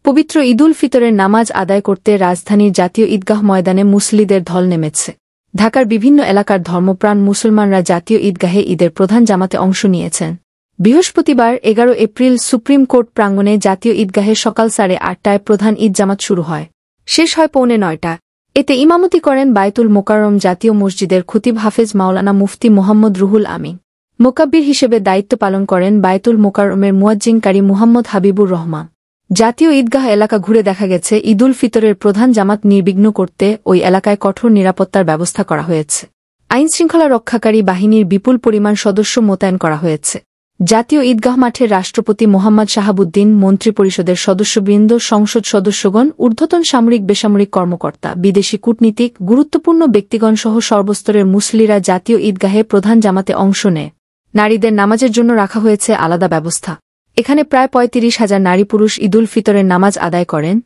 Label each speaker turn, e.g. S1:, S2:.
S1: পবিত্র ঈদুল ফিতরের নামাজ আদায় করতে রাজধানীর জাতীয় ঈদগাহ ময়দানে মুসল্লিদের ঢল নেমেছে। ঢাকার বিভিন্ন এলাকার ধর্মপ্রাণ মুসলমানরা জাতীয় ঈদগাহে ঈদের প্রধান জামাতে অংশ নিয়েছেন। বৃহস্পতিবার 11 এপ্রিল সুপ্রিম কোর্ট প্রাঙ্গণে জাতীয় ঈদগাহে সকাল 8:30টায় প্রধান ঈদ জামাত শুরু হয়, শেষ হয় 8:45টা। এতে ইমামতি করেন বায়তুল মোকাররম জাতীয় মসজিদের খতিব হাফেজ মাওলানা মুফতি মোহাম্মদ রুহুল আমিন। মোকাব্বির হিসেবে দায়িত্ব পালন করেন বায়তুল মোকাররমের মুয়াজ্জিন কারি মুহাম্মদ হাবিবুর রহমান। জাতীয় ঈদগাহ এলাকা ঘুরে দেখা গেছে, ঈদুল ফিতরের প্রধান জামাত নির্বিঘ্ন করতে ওই এলাকায় কঠোর নিরাপত্তার ব্যবস্থা করা হয়েছে। আইনশৃঙ্খলা রক্ষাকারী বাহিনীর বিপুল পরিমাণ সদস্য মোতায়েন করা হয়েছে। জাতীয় ঈদগাহ মাঠে রাষ্ট্রপতি মোহাম্মদ শাহাবুদ্দিন, মন্ত্রিপরিষদের সদস্যবৃন্দ, সংসদ সদস্যগণ, ঊর্ধ্বতন সামরিক বেসামরিক কর্মকর্তা, বিদেশি কূটনীতিক, গুরুত্বপূর্ণ ব্যক্তিগণসহ সর্বস্তরের মুসল্লিরা জাতীয় ঈদগাহে প্রধান জামাতে অংশ নেয়। নারীদের নামাজের জন্য রাখা হয়েছে আলাদা ব্যবস্থা। এখানে প্রায় 35,000 নারী পুরুষ ঈদুল ফিতরের নামাজ আদায় করেন।